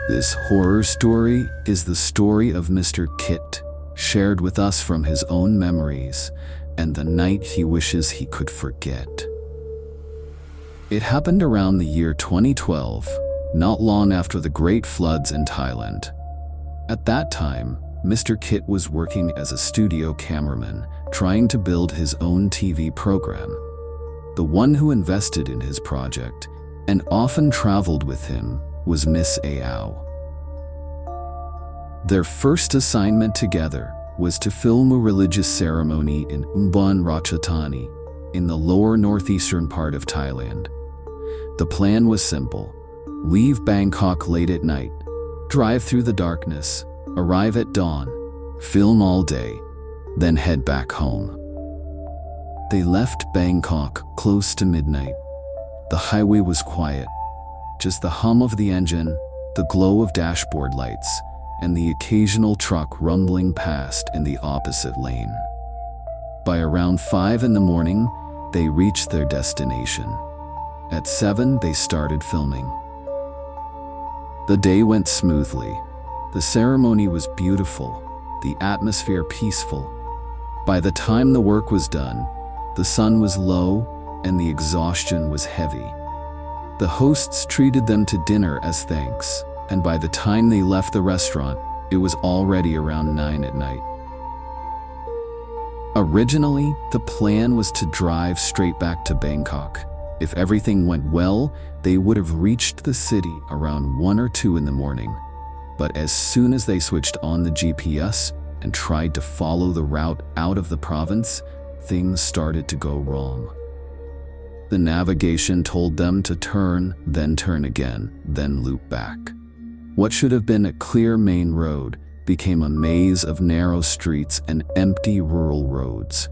This horror story is the story of Mr. Kit, shared with us from his own memories, and the night he wishes he could forget. It happened around the year 2012, not long after the great floods in Thailand. At that time, Mr. Kit was working as a studio cameraman, trying to build his own TV program. The one who invested in his project, and often traveled with him, was Miss Aew. Their first assignment together was to film a religious ceremony in Ubon Ratchathani, in the lower northeastern part of Thailand. The plan was simple: leave Bangkok late at night, drive through the darkness, arrive at dawn, film all day, then head back home. They left Bangkok close to midnight. The highway was quiet, just the hum of the engine, the glow of dashboard lights, and the occasional truck rumbling past in the opposite lane. By around 5 in the morning, they reached their destination. At 7, they started filming. The day went smoothly. The ceremony was beautiful, the atmosphere peaceful. By the time the work was done, the sun was low and the exhaustion was heavy. The hosts treated them to dinner as thanks, and by the time they left the restaurant, it was already around 9 at night. Originally, the plan was to drive straight back to Bangkok. If everything went well, they would have reached the city around 1 or 2 in the morning. But as soon as they switched on the GPS and tried to follow the route out of the province, things started to go wrong. The navigation told them to turn again, then loop back. What should have been a clear main road became a maze of narrow streets and empty rural roads.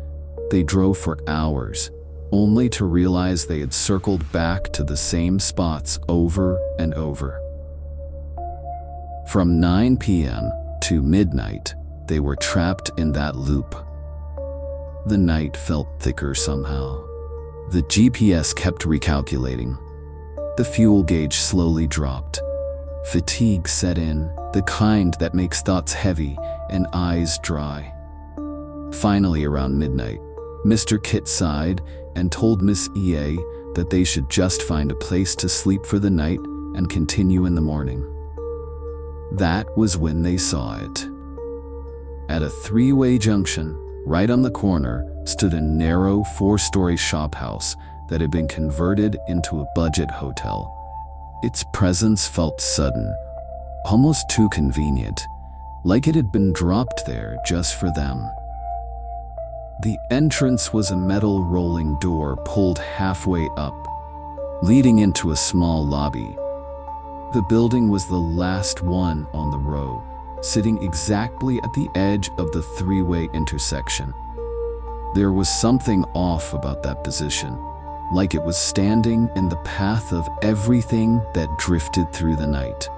They drove for hours, only to realize they had circled back to the same spots over and over. From 9 p.m. to midnight, they were trapped in that loop. The night felt thicker somehow. The GPS kept recalculating. The fuel gauge slowly dropped. Fatigue set in, the kind that makes thoughts heavy and eyes dry. Finally, around midnight, Mr. Kit sighed and told Miss Aew that they should just find a place to sleep for the night and continue in the morning. That was when they saw it. At a 3-way junction, right on the corner, stood a narrow 4-story shop house that had been converted into a budget hotel. Its presence felt sudden, almost too convenient, like it had been dropped there just for them. The entrance was a metal rolling door pulled halfway up, leading into a small lobby. The building was the last one on the row, sitting exactly at the edge of the 3-way intersection. There was something off about that position, like it was standing in the path of everything that drifted through the night.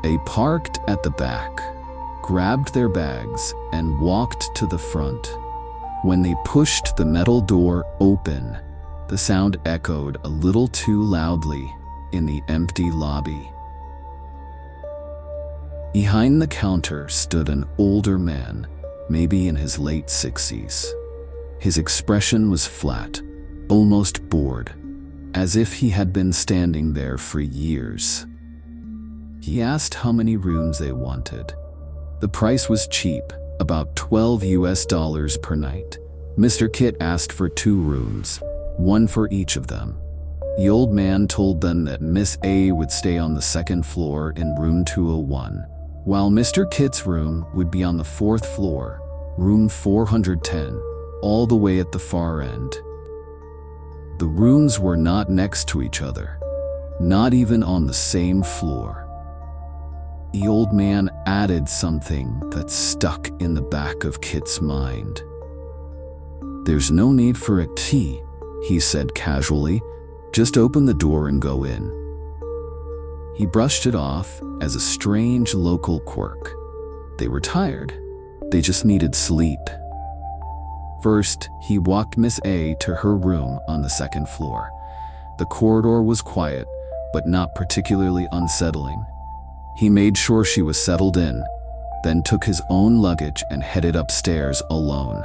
They parked at the back, grabbed their bags, and walked to the front. When they pushed the metal door open, the sound echoed a little too loudly in the empty lobby. Behind the counter stood an older man, maybe in his late 60s. His expression was flat, almost bored, as if he had been standing there for years. He asked how many rooms they wanted. The price was cheap, about $12 per night. Mr. Kit asked for 2 rooms, one for each of them. The old man told them that Miss Aew would stay on the 2nd floor in room 201, while Mr. Kit's room would be on the 4th floor, room 410, all the way at the far end. The rooms were not next to each other, not even on the same floor. The old man added something that stuck in the back of Kit's mind. "There's no need for a key," he said casually. "Just open the door and go in." He brushed it off as a strange local quirk. They were tired. They just needed sleep. First, he walked Miss Aew to her room on the 2nd floor. The corridor was quiet, but not particularly unsettling. He made sure she was settled in, then took his own luggage and headed upstairs alone.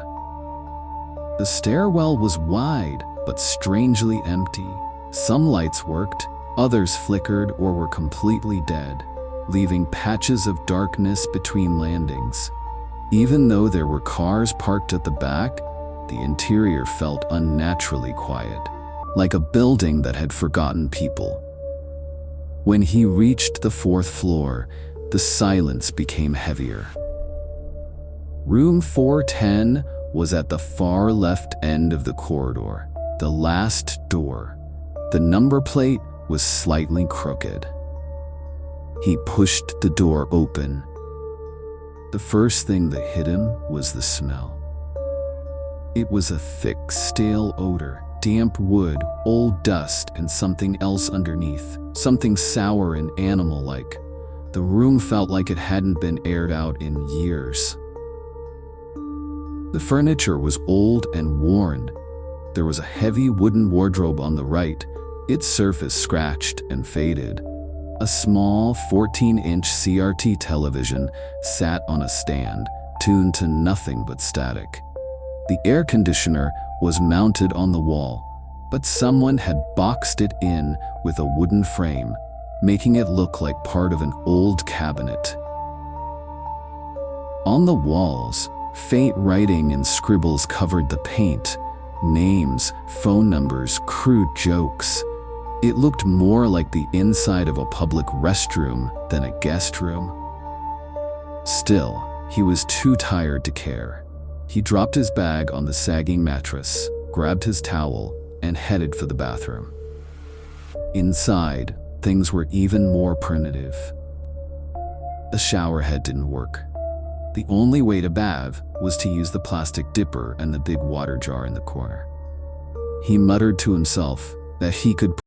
The stairwell was wide, but strangely empty. Some lights worked, others flickered or were completely dead, leaving patches of darkness between landings. Even though there were cars parked at the back, the interior felt unnaturally quiet, like a building that had forgotten people. When he reached the 4th floor, the silence became heavier. Room 410 was at the far left end of the corridor, the last door. The number plate was slightly crooked. He pushed the door open. The first thing that hit him was the smell. It was a thick, stale odor, damp wood, old dust, and something else underneath, something sour and animal-like. The room felt like it hadn't been aired out in years. The furniture was old and worn. There was a heavy wooden wardrobe on the right, its surface scratched and faded. A small 14-inch CRT television sat on a stand, tuned to nothing but static. The air conditioner was mounted on the wall, but someone had boxed it in with a wooden frame, making it look like part of an old cabinet. On the walls, faint writing and scribbles covered the paint. Names, phone numbers, crude jokes. It looked more like the inside of a public restroom than a guest room. Still, he was too tired to care. He dropped his bag on the sagging mattress, grabbed his towel, and headed for the bathroom. Inside, things were even more primitive. The shower head didn't work. The only way to bathe was to use the plastic dipper and the big water jar in the corner. He muttered to himself that he could